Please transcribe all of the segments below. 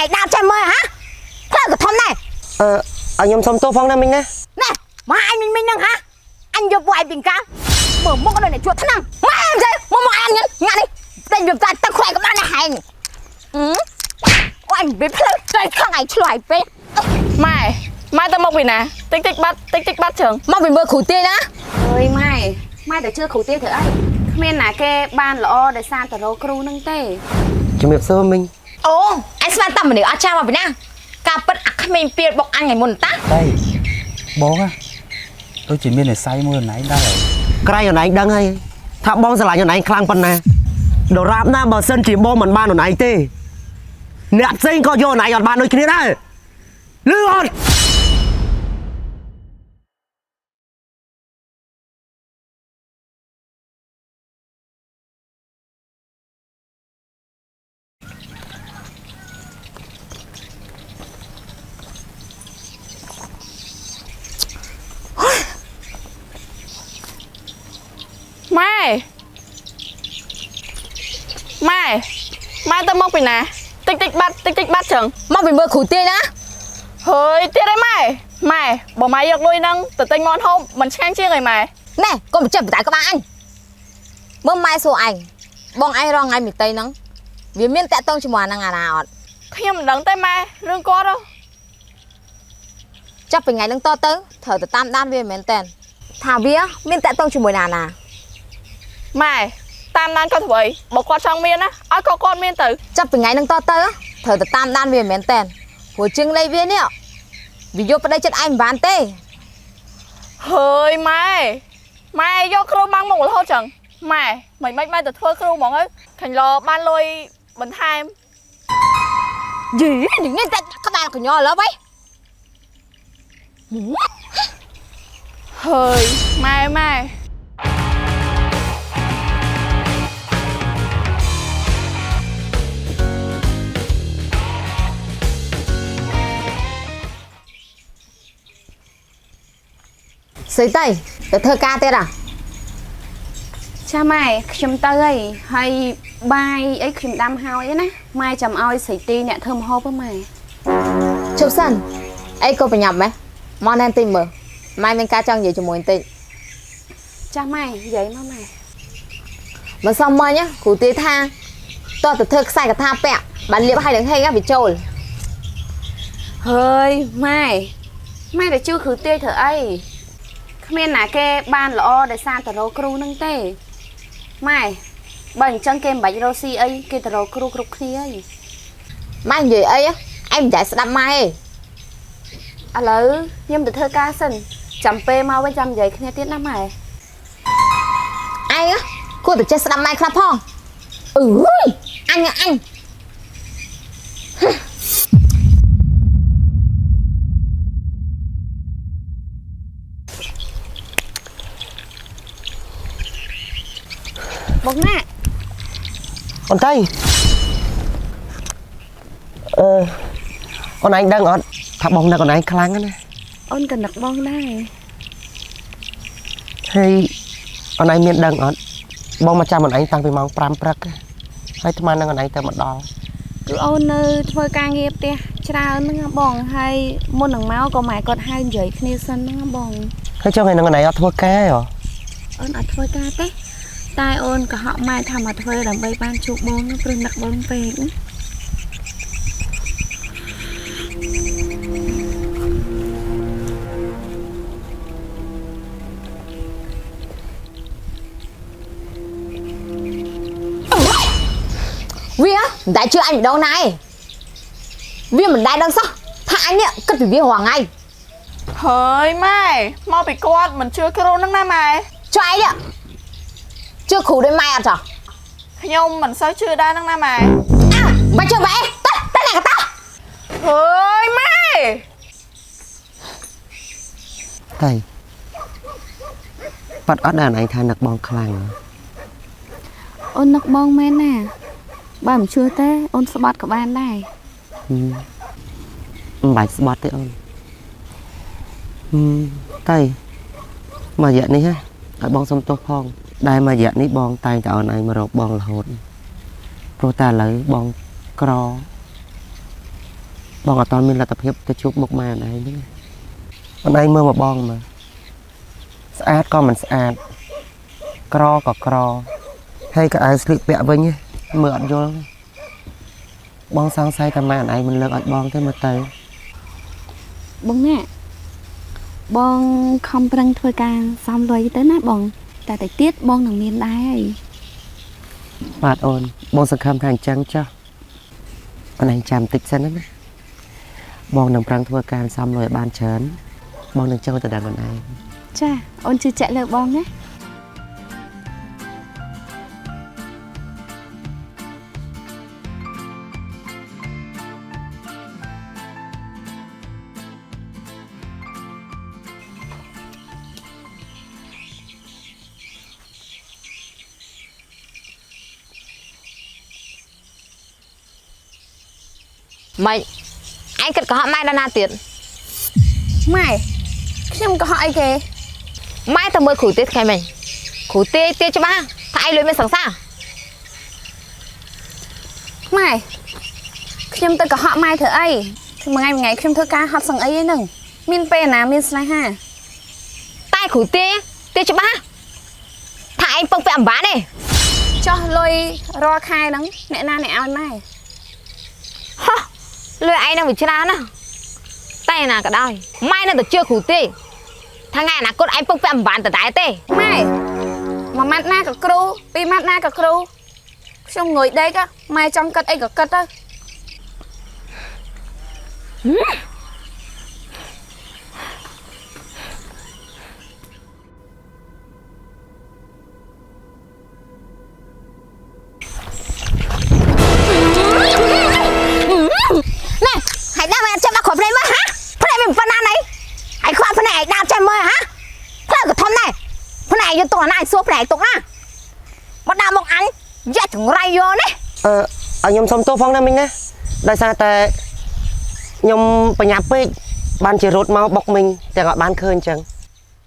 ai đạp chân mơ hả thôi cái thôn này anh nhom xong tô phong nam mình nè nè mà anh mình nâng hả anh vô vài bình cá mở mốc cái này chuột thằng mà em chơi mà anh nhá nghe đi đây việc ta khỏe các bạn này hành anh biết cái thằng này loại bé mai tao mong vì nè tích tích bắt trường mong vì mưa khủ tiên á ơi mai để chưa khủ tiên thử ấy men là cái ban lọ để san tờ rô kru nâng tê chụp miệng sơ mình ồ anh xem tầm mà để ở cha vào Việt Nam cà bất ác mình tiền bọc ăn ngày một tá đây bố á tôi chỉ biết là say mưa nãy đây cái này anh đang hay tháp bom sẽ lại như này khang phần nè đồ rạp na bờ sân chỉ bom mình ban ở này tê nẹt sinh có vô này còn ban đôi kia đấy lưu hồn mai tao mong vì nè tích tích bắt trường mong vì mưa khủ tiên á hơi tiếc đấy mày bỏ mày giật nuôi nâng từ tay ngon không mình sang chia người mày nè con một trận tại các bạn mơ mai số ảnh bong ai rong ai mịt tây nắng vì miên tẹt tông chỉ mò năng nào khi mình đắng tay mai lương có đâu chắc phải ngày lưng to tới thở từ tam đan viên mến tên thảo vía miên tẹt tông chỉ mùi nào mày tam đan có vậy bỏ qua trong miên á ai có con miên tử chắc phải ngày lưng to tới thở từ tam đan viên mến tên hồi trưng lấy viên nhỉ vì vô vào đây chất anh bán tê hơi mày vô kêu mang một thôi chẳng mày mai từ thưa kêu mọi người thành lo ban lôi bẩn tham gì những cái các bạn của nhỏ lắm ấy hơi mày sấy tay để thơ ca tê à cha mày chấm tơi ấy hay bay ấy chấm đam hao ấy nè mai chấm oi sấy ti nè thơm hô với mày chụp sân ấy cô phải nhập mấy món ăn tinh mở mai mình ca trong gì cho mùi tinh cha mày vậy mày mà xong mơ nhá củ tía tha to từ thơ sai cả tha bẹ bạn liệu hai đứng hay á bị trôi hơi mai để chưa khử tê thử ấy men là cái ban lọ để san tờ rô kru nâng tê mai bẩn chân kem bạch rosi ấy cái tờ rô kru kia ấy mai gì ấy á em chạy sẽ đâm mai à lỡ nhưng được thơ ca sân chấm pe mau với chấm giấy kia tiết lắm mày ai á cô từ chơi sẽ đâm mai khá phong anh bóng nè con tay con anh đang ở tháp bom này còn anh khang nè ôn cần đặt bóng này hay con anh miền đang ở bom mà cha mình anh tăng về mong pram prak hay thằng anh con anh tới một đòn cứ ôn thôi ca nghiệp tê cha nó bong hay môn đằng máu có mày còn hai giấy kia sân nó bong hay cho ngày con này ở thua cá rồi ôn ở thôi ca tê tai ôn cả họ mai thầm ở thôi làm bay ban chụp bông nó bên đặt bông về nữa Vía đại chưa anh ở đâu này Vía mình đại đang sao thà anh ạ cất vì Vía hoàng anh hơi mày mau bị con mình chưa kêu nâng nam mày cho anh ạ chưa khủ đến mai à trò nhưng mình sao chưa đa nâng nam mày mày chưa vậy tất này cả tao hơi mày thầy bắt ở đàn anh thay nặc bom khang ôn nặc bông men nè bà mình chưa té ôn sẽ bắt cả ban này bài bắt đấy ôn thầy mà vậy này ha ở bong sông tô phong đây mà vậy ní bong tay tạo này mà rột bong là hột pro ta lấy bong cro បងអត់តមានលទ្ធភាពទៅជួបមុខម៉ែណៃទេអូនឯងមើលមកបងមើលស្អាតក៏មិនស្អាតក្រក៏ក្រហើយក៏ឲ្យស្លៀកពាក់វិញមើលអត់យល់បងសង្ស័យថាម៉ែអូនឯងមិនលើកឲ្យបងទេមើលទៅ បងណាបងខំប្រឹងធ្វើការសំលុយទៅណាបងតែទៀតបងនឹងមានដែរហើយ បាទអូនបងសង្ឃឹមថាអញ្ចឹងចុះអូនឯងចាំតិចសិនណាបងនឹងប្រឹងធ្វើការសំលុយឲ្យបានច្រើនបងនឹងចូលទៅដល់អូនឯង ចាអូនជឿជាក់លើបងណា Mày anh cất có họ mai đàn tiền ម៉ែខ្ញុំក៏ហក់អីគេ mai tao mới khử tết khai mình khử tê tê cho ba thay lưỡi mình sẵn sàng ម៉ែខ្ញុំទៅក៏ហក់ម៉ែធ្វើអីមួយថ្ងៃខ្ញុំធ្វើការហត់សឹងអីហ្នឹងមានពេលណាមានស្នេហា tay khử tê tê cho ba thay anh bông vẹn bán này ចោះលុយរាល់ខែហ្នឹងអ្នកណាអ្នកឲ្យម៉ែ hơ lưỡi anh đang bị chán á tay nào cả đôi mai nó được chưa khử tê thằng ngày nào con anh bông vẹn bán từ đáy tê ម៉ែមួយម៉ាត់ណាក៏គ្រូពីរម៉ាត់ណាក៏គ្រូខ្ញុំងុយដេកម៉ែចង់គិតអីក៏គិតទៅ nè hãy đam mê cho ba khỏi đây mà hả phần này mình phần này hãy khoan phần này đam cho mơ hả phần này của thôn này phần này cho tổ này xua phần này tục á bắt đam một anh dạy thằng ray vô đấy ឲ្យខ្ញុំសុំទោសផងណាមិញណាដោយសារតែខ្ញុំបញ្ញាប់ពេកបានជារត់មកបុកមិញទាំងអត់បានឃើញអញ្ចឹង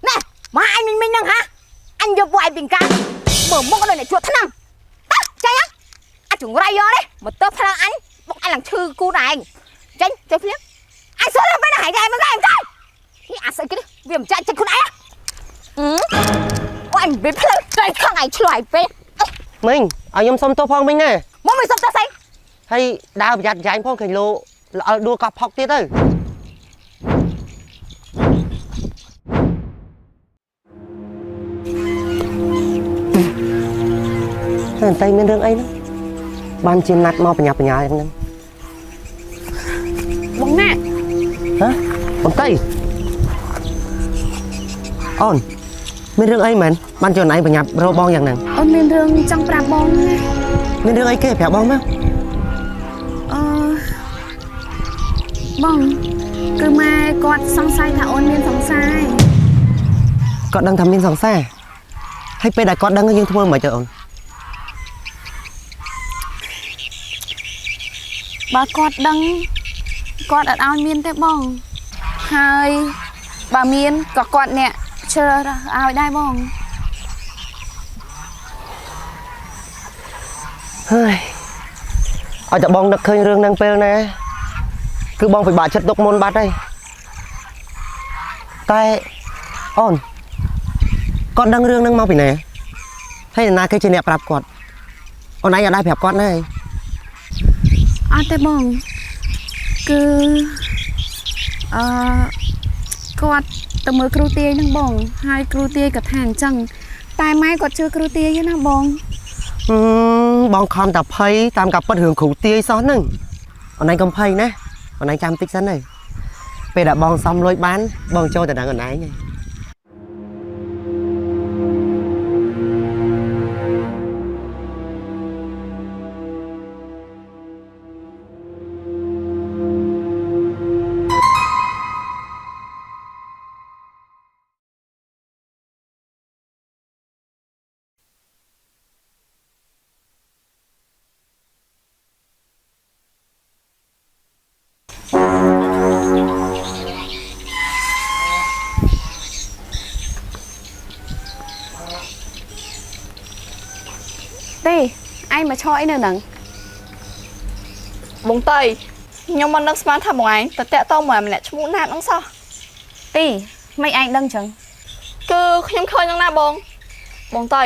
nè mà anh mình nâng hả anh vô vài bình cá mở mốc cái này chuột thằng năm chạy á anh thằng ray vô đấy một tớp thằng anh bốc anh làm thư cu này tránh chơi phim anh xuống lên bên này đây mới em coi thì anh sẽ cái viêm chạy chạy con này á anh biết phim cái thằng này chơi phim មិញឲ្យខ្ញុំសុំទោសផងមិញណា muốn mình sắp ra xây ហើយដើរប្រយ័ត្នប្រយែងផងឃើញលោល្អល់ដួលកប់ផុកទៀតទៅតែតែមានរឿងអីហ្នឹងបានជាណាត់មកបញ្ញាបញ្ញាហ្នឹង បងណា ហ៎បងតៃអូនមានរឿងអីមែនបានជាអូនឯងបញ្ញាប់រកបងយ៉ាងហ្នឹង អូនមានរឿងចង់ប្រាប់បងណា មានរឿងអីគេប្រាប់បងមក បងគឺម៉ែគាត់សង្ស័យថាអូនមានសង្ស័យ គាត់ដឹងថាមានសង្សារហើយពេលដែលគាត់ដឹងយើងធ្វើមិនទៅអូន បើគាត់ដឹងគាត់អត់ឲ្យមានទេបងហើយបើមានក៏គាត់អ្នកជ្រើសរើសឲ្យដែរបង ហើយឲ្យតែបងនឹកឃើញរឿងហ្នឹងពេលណាគឺបងពិបាកចិត្តទុកមុនបាត់ហើយតែអូនគាត់ដឹងរឿងហ្នឹងមកពីណាហើយនរណាគេជាអ្នកប្រាប់គាត់អូនឯងអត់ដែរប្រាប់គាត់ណា អត់ទេបងគឺគាត់ទៅមើលគ្រូទាយហ្នឹងបងហើយគ្រូទាយក៏ថាអញ្ចឹងតែម៉ែគាត់ជឿគ្រូទាយទេណាបង បងខំតែភ័យតាមការពិតរឿងគ្រូទាយសោះហ្នឹងអូនឯងកុំភ័យណាអូនឯងចាំតិចសិនហើយពេលដែលបងសំលុយបានបងចូលទៅដល់អូនឯងហើយ ទេឯងមកឈរអីនៅហ្នឹង បងតៃ ខ្ញុំមិនដឹងស្មានថាបងឯងតតាក់តមម្នាក់ឈ្មោះណាតហ្នឹងសោះ ទីមិនឯងដឹងចឹង គឺខ្ញុំឃើញហ្នឹងណាបងតៃ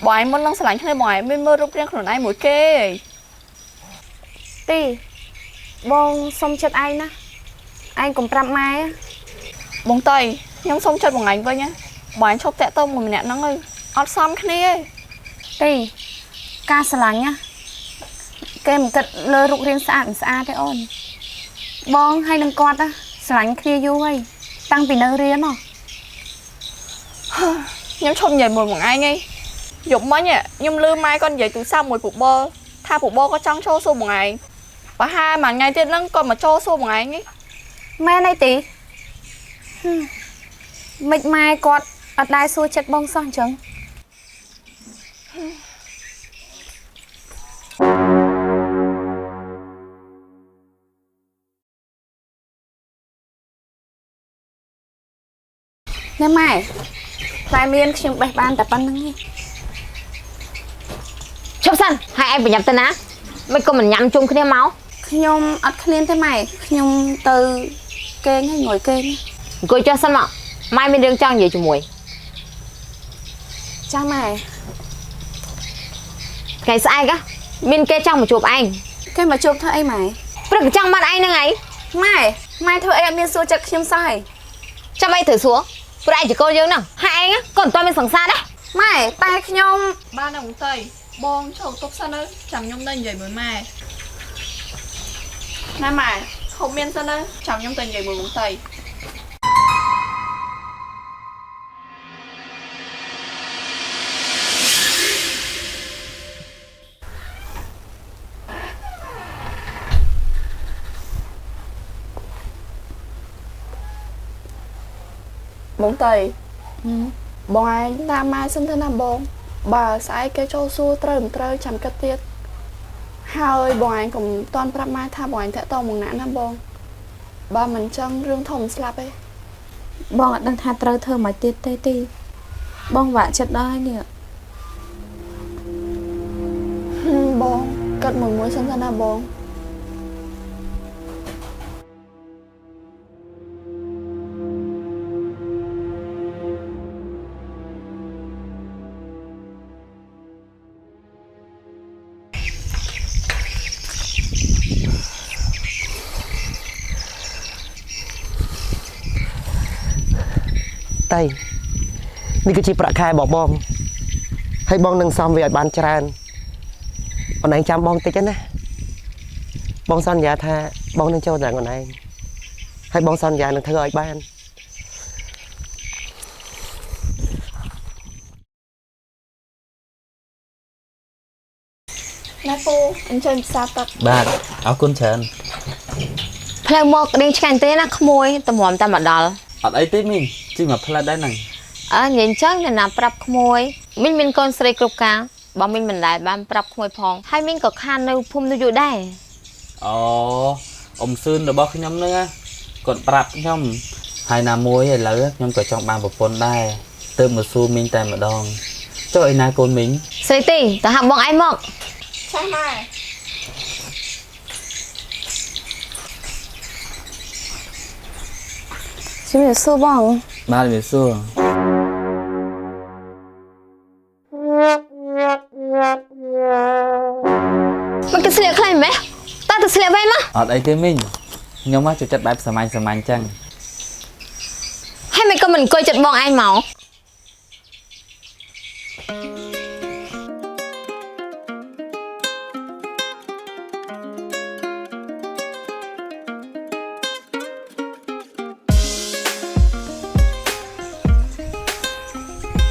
បងឯងមិននឹងស្រឡាញ់គ្នាបងឯងមានមើលរូបរាងខ្លួនឯងមួយគេ ទីបងសុំចិត្តឯងណាឯងកុំប្រាប់ម៉ែ បងតៃខ្ញុំសុំចិត្តបងឯងវិញណាបងឯងឈប់តាក់តមួយម្នាក់ហ្នឹងអត់សមគ្នាទេ ទីការស្រឡាញ់ណាគេមិនគិតលើរូបរាងស្អាតមិនស្អាតទេអូនបងហើយនឹងគាត់ណាស្រឡាញ់គ្នាយូរហើយតាំងពីនៅរៀនហ៎ ខ្ញុំឈប់និយាយមួយបងឯងឯងយប់មិញខ្ញុំលឺម៉ែគាត់និយាយទូរស័ព្ទមួយពូបលថាពូបលក៏ចង់ចូលសួរបងឯងបើហាមួយថ្ងៃទៀតហ្នឹងគាត់មកចូលសួរបងឯងឯង ម៉ែណៃទីមិនម៉ែគាត់អត់ដែរសួរចិត្តបងសោះអញ្ចឹងណែម៉ែតែមានខ្ញុំបេះបានតែប៉ុណ្្នឹងឯង ឈប់សិនហើយឯងប្រញាប់ទៅណាមិនក៏មិនញ៉ាំជុំគ្នាមក ខ្ញុំអត់ឃ្លានទេម៉ែខ្ញុំទៅគេងហើយងុយគេង អង្គុយចុះសិនមកម៉ែមានរឿងចង់និយាយជាមួយ ចាម៉ែ ថ្ងៃស្អែកមានគេចង់មកជួបឯង គេមកជួបធ្វើអីម៉ែ ព្រឹកចង់បាត់ឯងហ្នឹងឯង ម៉ែធ្វើអីអត់មានសួរចិត្តខ្ញុំសោះឯង ចាំអីត្រូវសួរព្រោះឯងជាកូនយើងហ្នឹងហើយឯងក៏មិនទាន់មានសង្សារដែរ ម៉ែតែខ្ញុំ បានដល់បងតៃបងឈប់ទុកសិនទៅចាំខ្ញុំទៅនិយាយមួយម៉ែណាម៉ែហូបមានសិនទៅចាំខ្ញុំទៅនិយាយមួយបងតៃ បងតៃបងឯងតាមម៉ែសិនទៅណាបងបើស្អែកគេចូលសួរត្រូវមិនត្រូវចាំគិតទៀតហើយបងឯងកុំតន់ប្រាប់ម៉ែថាបងឯងតាក់តងមកណាណាបងបើមិនចឹងរឿងធំស្លាប់ទេ បងអត់ដឹងថាត្រូវធ្វើមិនទៀតទេទីបងវាក់ចិត្តដល់ហើយនេះ បងគិតមួយសិនទៅណាបង តៃនេះគឺជាប្រាក់ខែរបស់បងហើយបងនឹងសំវាឲ្យបានច្រើនអូនឯងចាំបងតិចណាបងសន្យាថាបងនឹងចូលដល់អូនឯងហើយបងសន្យានឹងធ្វើឲ្យបាន ណាពូអញ្ជើញពិសាទឹក បាទអរគុណច្រើន ផ្លូវមកក្តៀងឆ្កាញ់ទេណាក្មួយតម្រាំតែមកដល់ អត់អីទេមីងជិះមកផ្លែដែរហ្នឹង និយាយអញ្ចឹងអ្នកណាប្រាប់ក្មួយមីងមានកូនស្រីគ្រប់ការបើមីងមិនដែលបានប្រាប់ក្មួយផងហើយមីងក៏ខាននៅភូមិនោះយូរដែរ អូអ៊ំសឿនរបស់ខ្ញុំហ្នឹងណាគាត់ប្រាប់ខ្ញុំហើយណាមួយឥឡូវខ្ញុំក៏ចង់បានប្រពន្ធដែរទើបមកសួរមីងតែម្ដងចុះឯណាកូនមីង ស្រីទីទៅហៅបងឯងមក ចាស់ម៉ែ ជំរាបសួរបង បាទវាសួរ មិនគេស្លៀកខ្លះមែនតើទៅស្លៀកវិញមក អត់អីទេមីងខ្ញុំមកចូលចិត្តបែបសាមញ្ញអញ្ចឹង ហើយមិនក៏មិនអង្គុយចិត្តបងឯងមក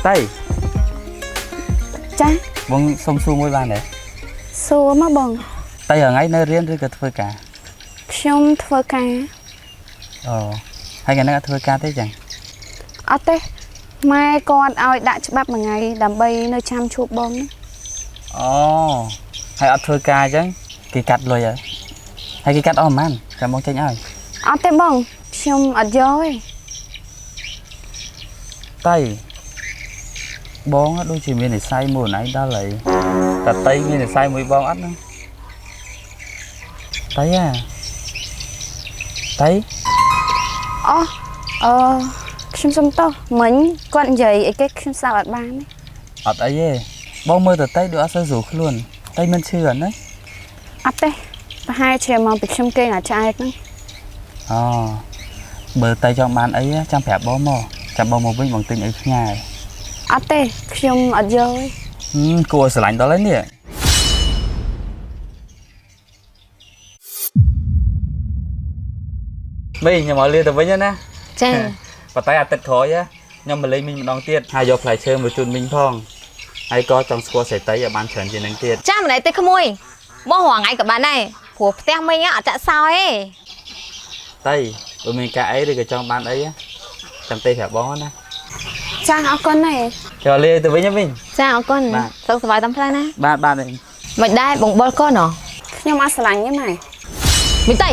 តៃ ចា បងសុំសួរមួយបានទេ សួរមកបង តៃហងៃនៅរៀនឬក៏ធ្វើការ ខ្ញុំធ្វើការ អូហើយកាលណាអត់ធ្វើការទេចឹង អត់ទេម៉ែគាត់ឲ្យដាក់ច្បាប់មួយថ្ងៃដើម្បីនៅចាំជួបបងណា អូហើយអត់ធ្វើការអញ្ចឹងគេកាត់លុយហើយគេកាត់អស់ប៉ុន្មានចាំបងចេញឲ្យ អត់ទេបងខ្ញុំអត់យកទេ តៃបងដូចជាមាននិស័យមួយណៃដល់ហើយតៃមាននិស័យមួយបងអត់ហ្នឹងតៃ Thấy ខ្ញុំសុំទោសមិញគាត់និយាយអីគេខ្ញុំស្ដាប់អត់បានទេ ọt ấy ấy bao mơ từ tay được sơ rủ luôn tay men chưa đấy អត់ទេប្រហែលជាមកពីខ្ញុំគេអាចឆ្អែតហ្នឹង bờ tay cho bạn ấy trăm phẹp bao mơ trăm bao mơ với bằng tinh ấy nhà អត់ទេខ្ញុំអត់យកទេ cô sửa lạnh đó lấy nè mình nhà mọi liên tập với nhau nè ចា và tay tật khó á nhưng mà lấy mình đong tiết hai giờ phải chơi một chút mình phong ai có trong score sẽ tay ở ban chuẩn trên đánh tiết ចាម្នាក់ទេក្មួយបងរងថ្ងៃក៏បានដែរព្រោះផ្ទះមិញអត់ចាក់សោយទេ tay tụi mình cả ấy được trong ban ấy trong tay phẹp bó nè ចាអរគុណណាស់ cho liên tập với nhau mình ចាអរគុណសុខសប្បាយតាមផ្លូវណា ba này មិនដែរបងបុលកូនហ៎ ខ្ញុំអត់ស្រឡាញ់ទេម៉ែ មីតៃ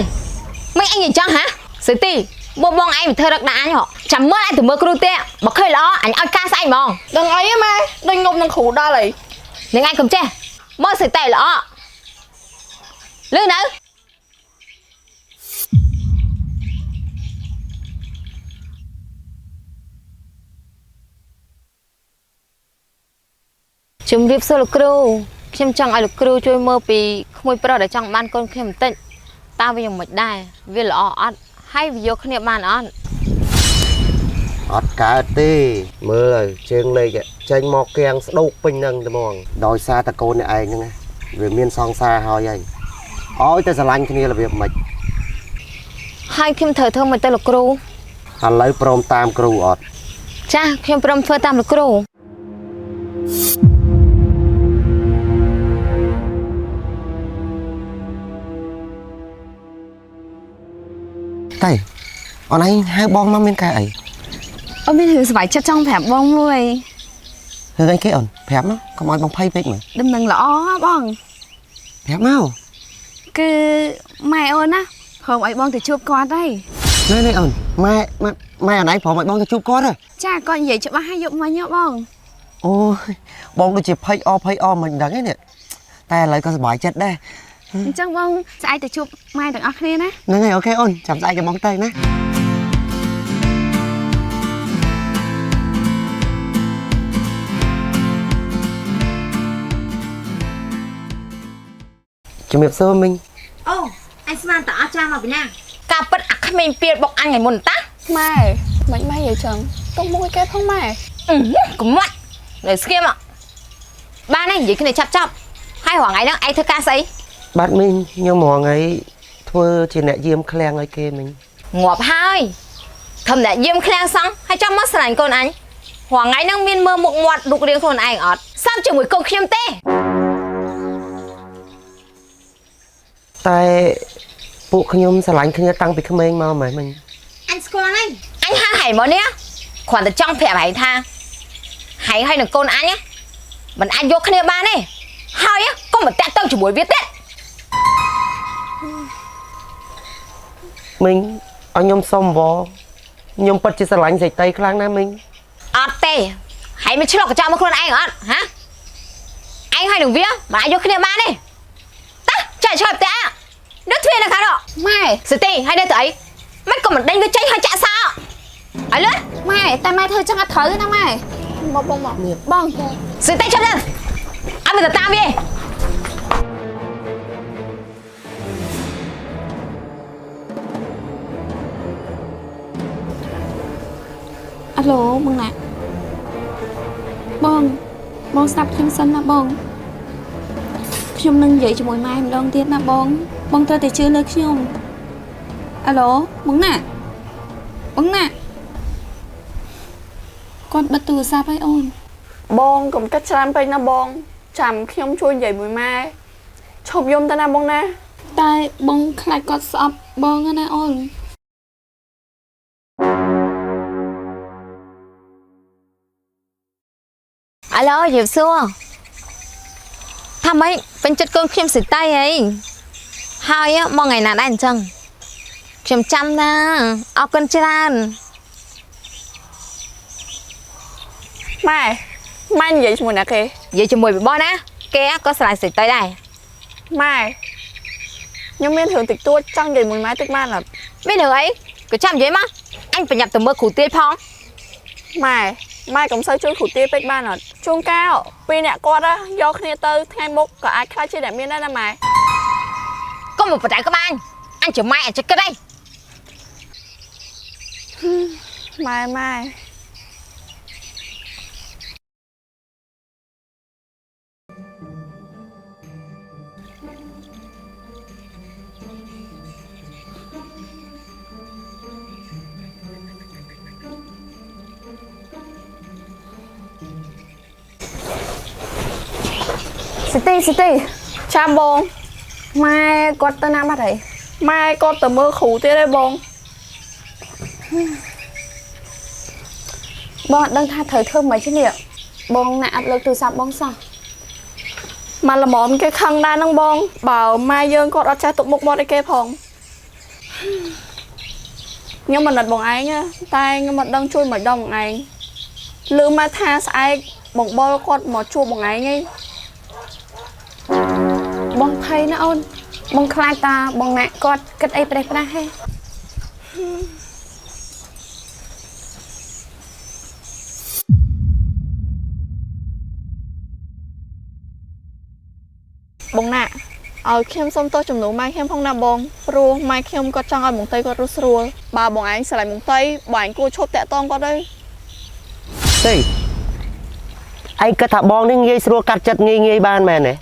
មិនអញនិយាយចឹងហ៎ស្ទីបងឯងមិនធ្វើរឹកដាក់អញហ៎ចាំមើលឯងទៅមើលគ្រូទេបើឃើញល្អអញឲ្យការស្អីហ្មង ដឹងអីម៉ែដេញងប់នឹងគ្រូដល់អី នឹងឯងកុំចេះមើលស្ទីល្អលឺនៅជំរាបសួរលោកគ្រូខ្ញុំចង់ឲ្យលោកគ្រូជួយមើលពីក្មួយប្រុសដែលចង់បានកូនខ្ញុំបន្តិចតើវាយ៉ាងម៉េចដែរវាល្អអត់ហើយវាយកគ្នាបានអត់ អត់កើតទេមើលហើយជើងលេខចេញមកគៀងស្ដោកពេញនឹងតែហ្មងដោយសារតកូននេះឯងហ្នឹងវាមានសង្សារហើយហើយឲ្យតែស្រឡាញ់គ្នារបៀបម៉េច ហើយខ្ញុំត្រូវធ្វើមិនទៅលោកគ្រូ ឥឡូវព្រមតាមគ្រូអត់ ចាខ្ញុំព្រមធ្វើតាមលោកគ្រូ តែអូនឯងហៅបងមកមានការអី អត់មានរឿងសុវ័យចិត្តចង់ប្រាប់បងមួយ រឿងអីគេអូនប្រាប់មកកុំឲ្យបងភ័យពេកមើល ដំណឹងល្អបង ប្រាប់មក គឺម៉ែអូនណាព្រមឲ្យបងទៅជួបគាត់ហើយ ណែអូនម៉ែអូនឯងព្រមឲ្យបងទៅជួបគាត់ហ៎ ចាគាត់និយាយច្បាស់ហើយយកមិញហ៎បង អូយបងដូចជាភ័យអមិនដឹងទេនេះតែឥឡូវក៏សប្បាយចិត្តដែរ អញ្ចឹងបងស្អែកទៅជួបម៉ែទាំងអស់គ្នាណា ហ្នឹងហើយអូខេអូនចាំស្អែកចាំបងទៅណាជំរាបសួរមីង អូអញស្មានតើអត់ចាំមកពីណាការពិតអាក្មេងពៀលបុកអញថ្ងៃមុនតា ម៉ែមិនម៉ែនិយាយចឹងទុកមួយគេផងម៉ែ កុំមាត់នៅស្គៀមបានហើយនិយាយគ្នាចាប់ហើយរងថ្ងៃហ្នឹងឯងធ្វើការស្អី បាទមីងខ្ញុំរងថ្ងៃធ្វើជាអ្នកយាមឃ្លាំងឲ្យគេមីង ងាប់ហើយធំអ្នកយាមឃ្លាំងសងហើយចាំមកស្រឡាញ់កូនអញរងថ្ងៃហ្នឹងមានមើលមុខមាត់រូបរាងខ្លួនឯងអត់សើមជាមួយកូនខ្ញុំទេ តែពួកខ្ញុំស្រឡាញ់គ្នាតាំងពីក្មេងមកម៉ែមិញ អញស្គាល់ហើយអញហៅហែមកនេះគ្រាន់តែចង់ប្រាប់ហែថាហែហើយនឹងកូនអញមិនអាចយកគ្នាបានទេហើយកុំមកតាក់ទៅជាមួយវាទៀត មីងឲ្យខ្ញុំសុំវខ្ញុំពិតជាស្រឡាញ់សេចក្តីខ្លាំងណាស់មីង អត់ទេហែមិនឆ្លុះកញ្ចក់មកខ្លួនឯងអត់ហ៎ឯងហើយនឹងវាមិនអាចយកគ្នាបានទេតាចាច់ឆ្លើយផ្ទះដឹកទ្វារនៅខាងនោះ ម៉ែ ស្ទីហើយនៅទៅអីមិនក៏មិនដេញវាចេញហើយចាក់សោឥឡូវ ម៉ែតែម៉ែធ្វើចឹងអត់ត្រូវទេណាម៉ែ មកបងមក បង ស្ទីចាប់ទៅអត់ទៅតាមវា អាឡូបងណាបងស្ដាប់ខ្ញុំសិនណាបងខ្ញុំនឹងនិយាយជាមួយម៉ែម្ដងទៀតណាបងត្រូវតែជឿលើខ្ញុំអាឡូបងណាគាត់បិទទូរស័ព្ទឲ្យអូន បងកុំកាត់ច្រើនពេកណាបងចាំខ្ញុំជួយនិយាយមួយម៉ែឈប់យំទៅណាបងណា តែបងខ្លាចគាត់ស្អប់បងណាអូន អាឡូយប់សួរថាម៉េចពេញចិត្តកូនខ្ញុំសិតៃអីហើយមកថ្ងៃណាដែរអញ្ចឹងខ្ញុំចាំណាអរគុណច្រើន ម៉ែនិយាយជាមួយណាគេ និយាយជាមួយបបណាគេក៏ស្រឡាញ់សិតៃដែរ ម៉ែខ្ញុំមានរឿងតិចតួចចង់និយាយមួយម៉ែតិចបានអត់ mấy đứa ấy cứ chăm vậy mà anh phải nhập từ mưa củ tiên phong ម៉ែកុំសូវជួយគ្រូទាយពេកបានអត់ជួងកាលពីអ្នកគាត់យកគ្នាទៅថ្ងៃមុខក៏អាចខ្លាចជាអ្នកមានដែរណាម៉ែ có một trái các bạn anh chỉ mai ở trên cái đây ម៉ែ City ចាំបង ម៉ែគាត់ទៅណាបាត់ហើយ ម៉ែគាត់ទៅមើលគ្រូទៀតទេបង បងអត់ដឹងថាត្រូវធ្វើមិនទេនេះបងណាអត់លើកទូរស័ព្ទបងសោះ ម៉ែល្មមគេខឹងដែរហ្នឹងបងបើម៉ែយើងគាត់អត់ចេះទុកមុខមាត់ឲ្យគេផងខ្ញុំមិនអត់បងឯងតែខ្ញុំអត់ដឹងជួយមិនដល់បងឯងលឺម៉ែថាស្អែកបងបលគាត់មកជួបបងឯងឯង បងភ័យណាអូនបងខ្លាចតាបងណាក់គាត់គិតអីប្រេះប្រាស់ហេ បងណាឲ្យខ្ញុំសុំទោសចំនួនម៉ែខ្ញុំផងណាបងព្រោះម៉ែខ្ញុំគាត់ចង់ឲ្យមន្ត្រីគាត់រស់ស្រួលបើបងឯងស្រឡាញ់មន្ត្រីបងឯងគួរឈប់តាក់ទងគាត់ទៅ ទេឯងគិតថាបងនេះងាយស្រួលកាត់ចិត្តងាយបានមែនទេ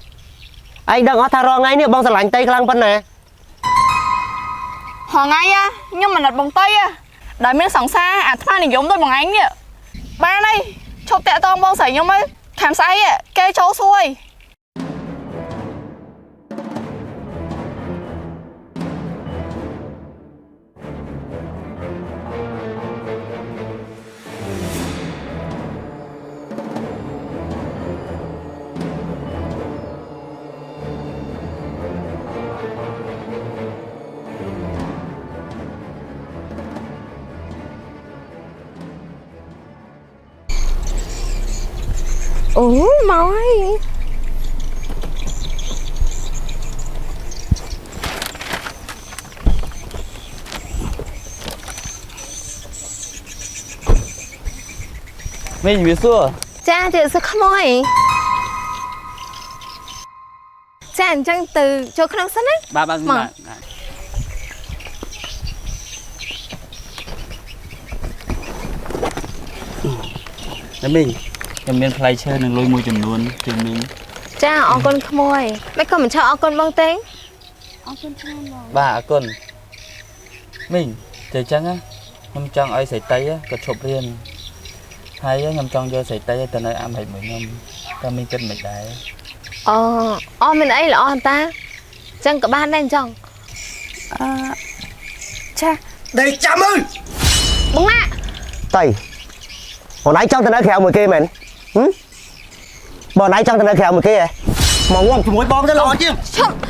ឯងដឹងអត់ថារងថ្ងៃនេះបងស្រឡាញ់តៃខ្លាំងប៉ុណ្ណា ហងៃខ្ញុំមិនអត់បងតៃដែលមានសង្សារអាថ្មនិយមដូចបងឯងនេះបានហើយឈប់តាក់ទងបងស្រីខ្ញុំទៅខាងស្អីគេចូលសួយ Ủa mau ấy Mình biết xưa cha chị sao không ơi cha anh chẳng từ cho khăn sẵn ấy Ba ba Mà. Mình miền play chơi đừng lôi môi chùm luôn chùm mình cha ở con không ơi mấy con mình cho ở con băng tiếng Ba con Mình trời trắng á Nhâm trong ai xảy tay á có chụp riêng hay á nhâm trong vô xảy tay từ nơi am hay mười năm ta mình cân mệt đại mình ấy là on ta chẳng có ban đang chồng Cha Đây chăm ơi bông ạ Tây Hồi nãy trong tao nói khèo mười kia mình Hồi nãy trong tao nói khèo mười kia Mà ngon mùi bom cho lo chứ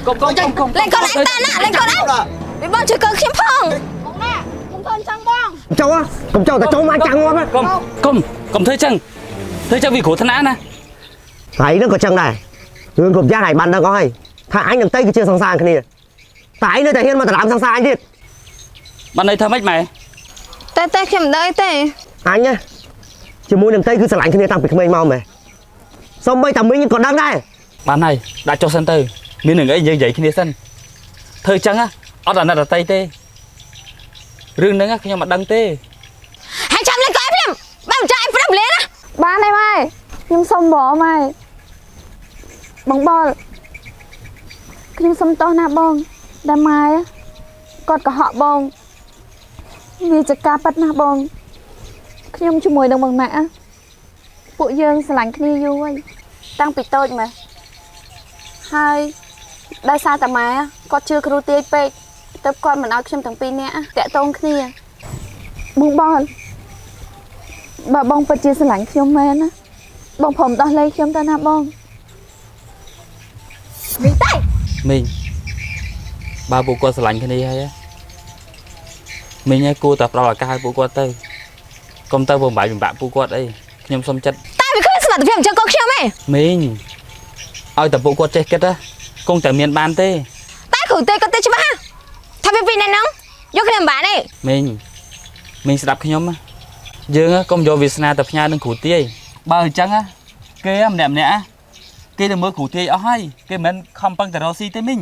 Con lên con anh ta nè lên con anh bị bọn chơi cờ khiếm phong bông ạ không thân chăng bông Châu á Cùng châu tao châu mai chăng ngon á Con thấy chăng vì khổ thân á nè Thấy nó có chăng này Người gồm gia này bạn đâu có hay Thà anh đừng tây cái chưa sẵn sàng cái này Tại nơi tại hiên mà tao làm sẵn sàng anh thiệt bạn này thơm mách mày ta khiếm đây tê Anh nhá Chứ muốn đừng tây cứ sẵn lạnh cái này tăng bị cái mau mày Xong bây tao mới còn đang đây bạn này đã cho sân tư miếng đừng ấy như vậy khi đi sân thời trắng á ở đằng này là tay tê rừng nữa nhưng mà đăng tê hai trăm lên coi em bằng trai em lên á បានហើយម៉ែខ្ញុំសុំបងម៉ែបងបលខ្ញុំសុំទោសណាបងដែលម៉ែគាត់កុហកបងវាជាការប៉ັດណាស់បងខ្ញុំជាមួយនឹងបងណាក់ពួកយើងស្រឡាញ់គ្នាយូរហើយ តាំងពីតូចមកហើយដោយសារតែម៉ែគាត់ជឿគ្រូទាយពេកទៅគាត់មិនឲ្យខ្ញុំទាំងពីរនាក់តាក់ទងគ្នា បងបលបើបងពិតជាស្រឡាញ់ខ្ញុំមែនណាបងព្រមដោះលែងខ្ញុំទៅណាបង mình ba bố con sờ lạnh cái này hay á mình nghe cô tập đâu là cái bố con tư công tơ vùng bãi bố con đây nhom xôm chất ta bị khơi sạt phim cho con khiếm mày mình ơi tập bố con chết kết á công tử miền ban tê ta khử tê con tê chứ ba thay vì này nóng យកគ្នាម្បានេះ មីងស្ដាប់ខ្ញុំណាយើងកុំយកវាសនាទៅផ្ញើនឹងគ្រូទាយបើអញ្ចឹងគេម្នាក់គេទៅមើលគ្រូទាយអស់ហើយគេមិនខំប្រឹងតែរកស៊ីទេមីង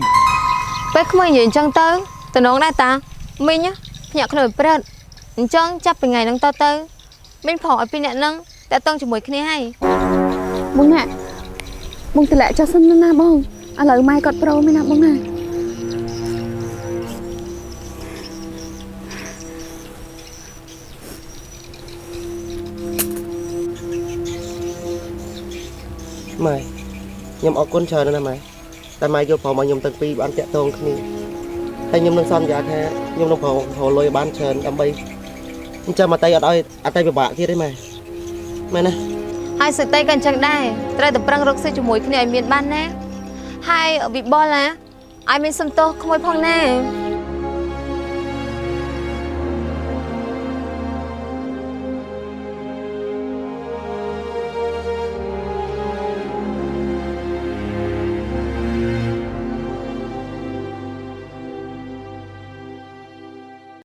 ពេលក្មេងនិយាយអញ្ចឹងទៅតំណងដែរតាមីងភ្ញាក់ខ្លួនព្រឹត្តអញ្ចឹងចាប់ពីថ្ងៃហ្នឹងទៅមីងប្រឲ្យពីអ្នកហ្នឹងតែតឹងជាមួយគ្នាហើយ បងណាបងតម្លាក់ចុះសិនណាបងឥឡូវម៉ែគាត់ប្រូមែនណាបងណា ម៉ែខ្ញុំអរគុណច្រើនណាស់ម៉ែតែម៉ែយកប្រមឲ្យខ្ញុំទាំងពីរបានតាក់ទងគ្នាហើយខ្ញុំនឹងសន្យាថាខ្ញុំនឹងប្រលុយបានច្រើនដើម្បីអញ្ចឹងមកតៃអត់ឲ្យអត់តៃពិបាកទៀតទេម៉ែណា ហើយសិតីក៏អញ្ចឹងដែរត្រូវតែប្រឹងរកស៊ីជាមួយគ្នាឲ្យមានបានណាហើយវិបុលណាឲ្យមានសំទោសក្មួយផងណា